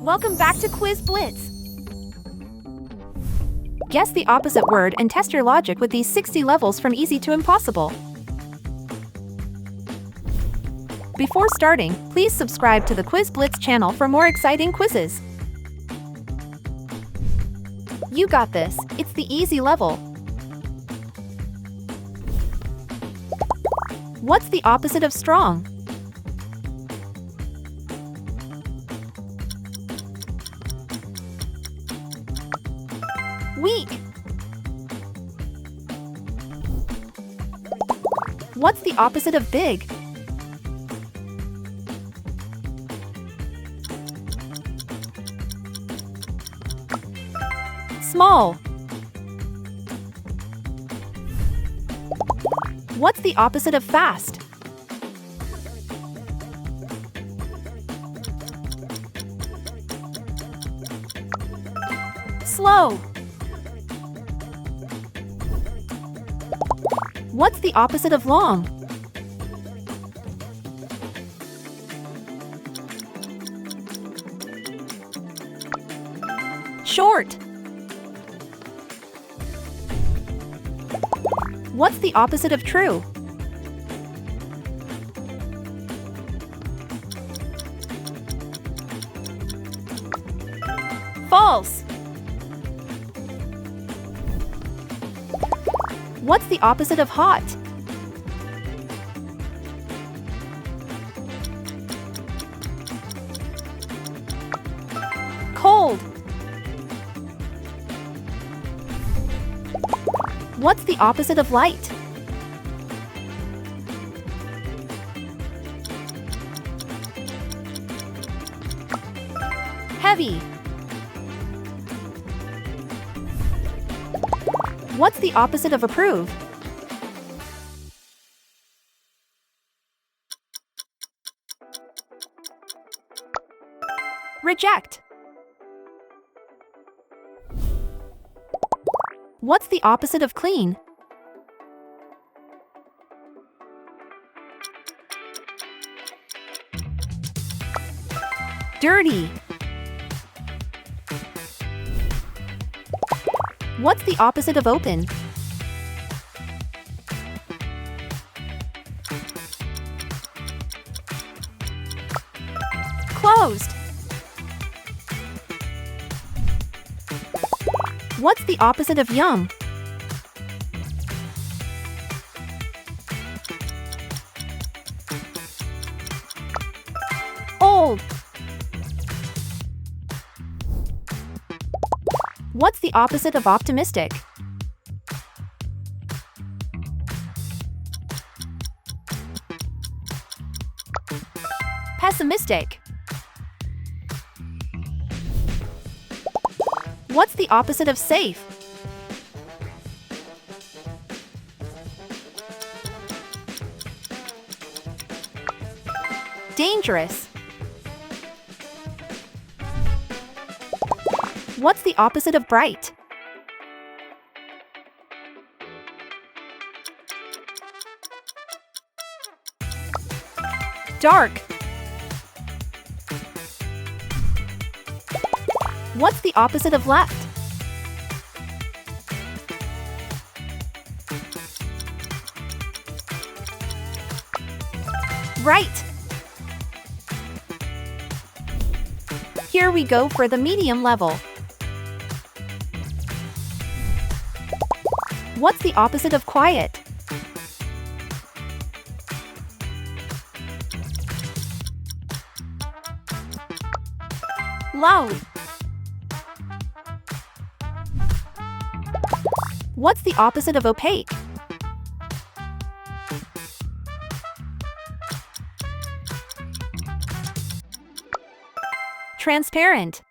Welcome back to Quiz Blitz. Guess the opposite word and test your logic with these 60 levels from easy to impossible. Before starting, please subscribe to the Quiz Blitz channel for more exciting quizzes. You got this, it's the easy level. What's the opposite of strong? Weak. What's the opposite of big? Small. What's the opposite of fast? Slow. What's the opposite of long? Short. What's the opposite of true? False. What's the opposite of hot? Cold. What's the opposite of light? Heavy. What's the opposite of approve? Reject. What's the opposite of clean? Dirty. What's the opposite of open? Closed. What's the opposite of young? Old. What's the opposite of optimistic? Pessimistic. What's the opposite of safe? Dangerous. What's the opposite of bright? Dark. What's the opposite of left? Right. Here we go for the medium level. What's the opposite of quiet? Loud. What's the opposite of opaque? Transparent.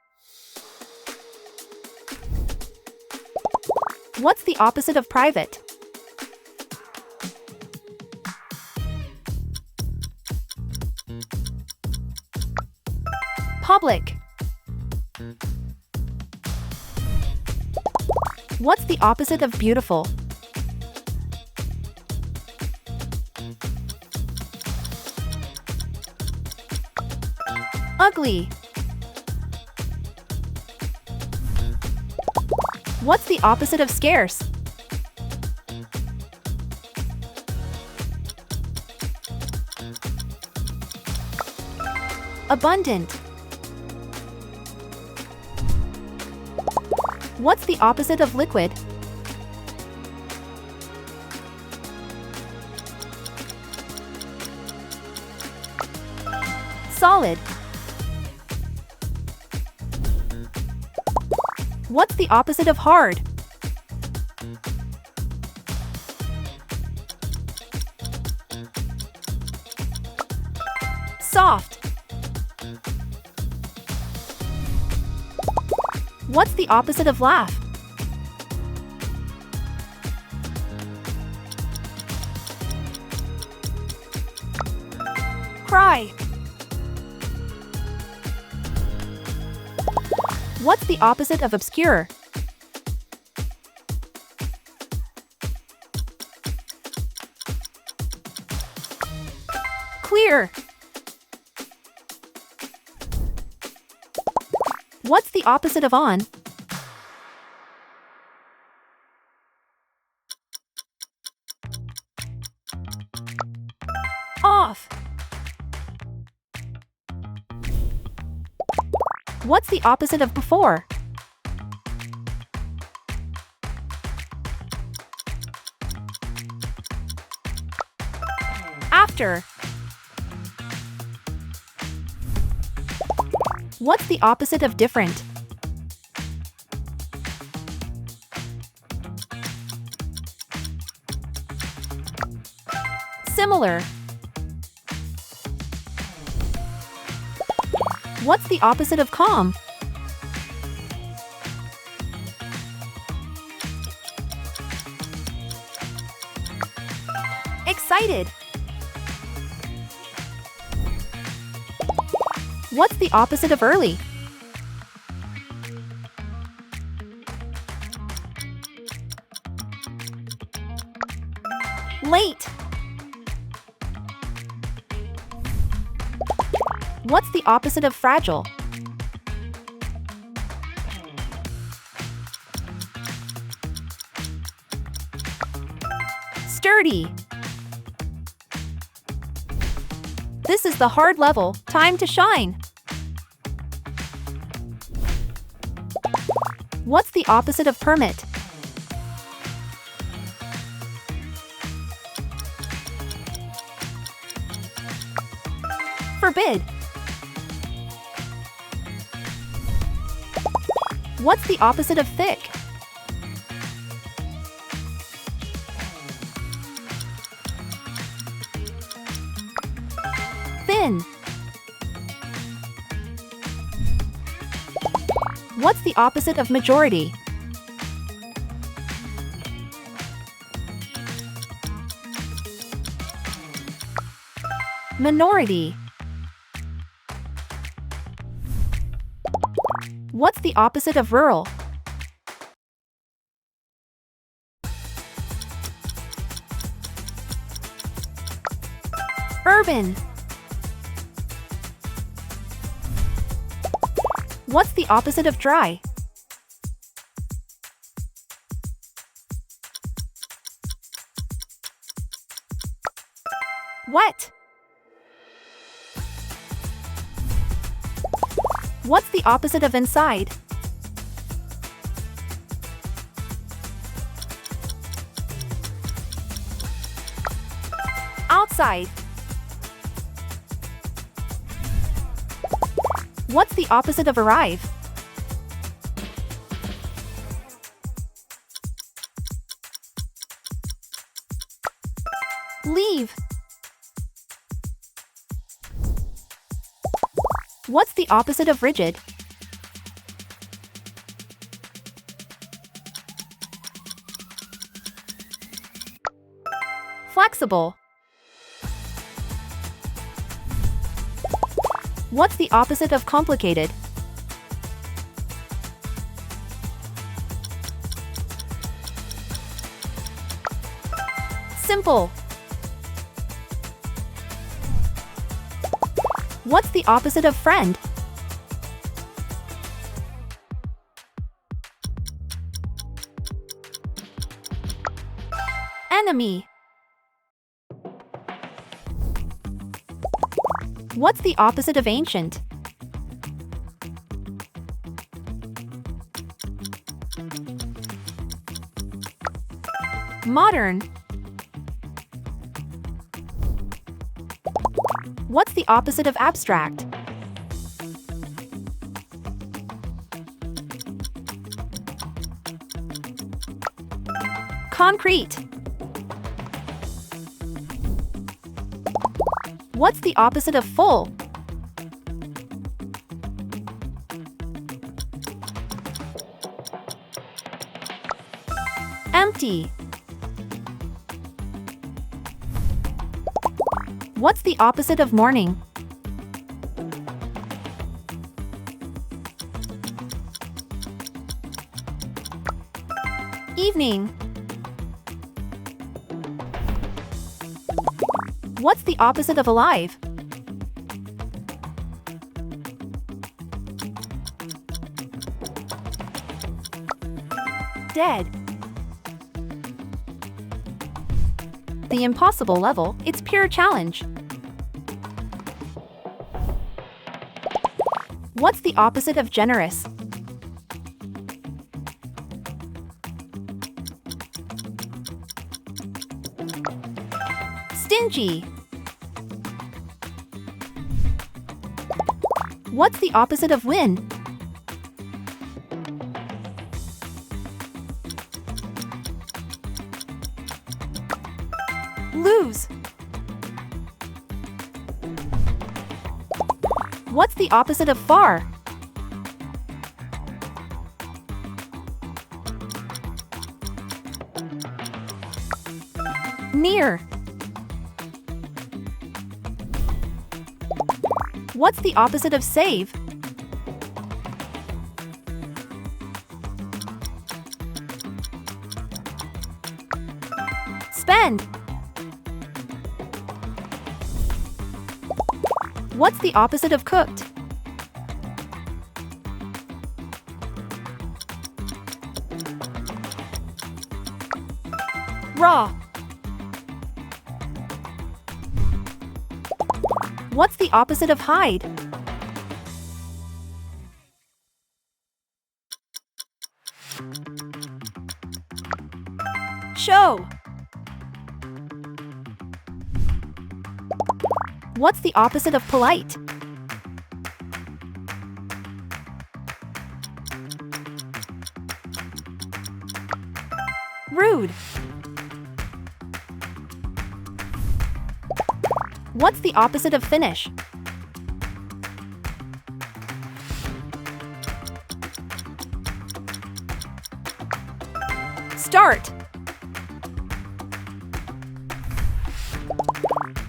What's the opposite of private? Public. What's the opposite of beautiful? Ugly. What's the opposite of scarce? Abundant. What's the opposite of liquid? Solid. What's the opposite of hard? Soft. What's the opposite of laugh? Cry. What's the opposite of obscure? Clear. What's the opposite of on? Off. What's the opposite of before? After. What's the opposite of different? Similar. What's the opposite of calm? Excited. What's the opposite of early? Late. What's the opposite of fragile? Sturdy. This is the hard level, time to shine. What's the opposite of permit? Forbid. What's the opposite of thick? Thin. What's the opposite of majority? Minority. What's the opposite of rural? Urban. What's the opposite of dry? Wet. What's the opposite of inside? Outside. What's the opposite of arrive? Leave. What's the opposite of rigid? Flexible. What's the opposite of complicated? Simple. What's the opposite of friend? Enemy. What's the opposite of ancient? Modern. What's the opposite of abstract? Concrete. What's the opposite of full? Empty. What's the opposite of morning? Evening. What's the opposite of alive? Dead. The impossible level, it's pure challenge. What's the opposite of generous? Stingy. What's the opposite of win? Lose. What's the opposite of far? Near. What's the opposite of save? Spend. What's the opposite of cooked? Raw. What's the opposite of hide? Show. What's the opposite of polite? Rude. What's the opposite of finish? Start.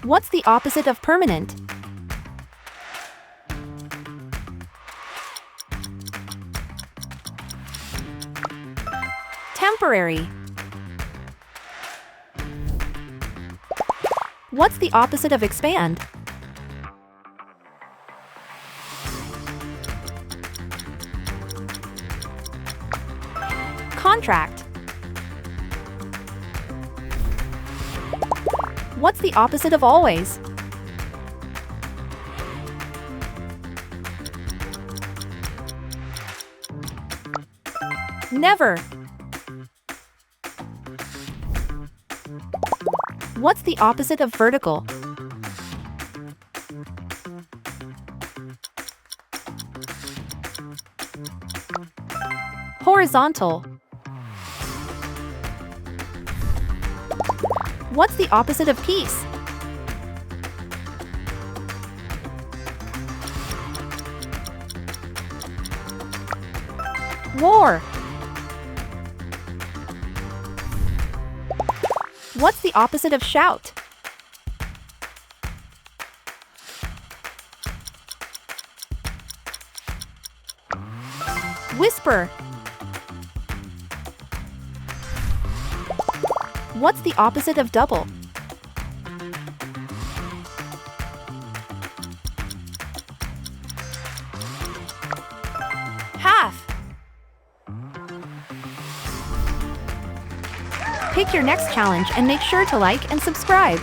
What's the opposite of permanent? Temporary. What's the opposite of expand? Contract. What's the opposite of always? Never. What's the opposite of vertical? Horizontal. What's the opposite of peace? War. What's the opposite of shout? Whisper. What's the opposite of double? Half. Pick your next challenge and make sure to like and subscribe.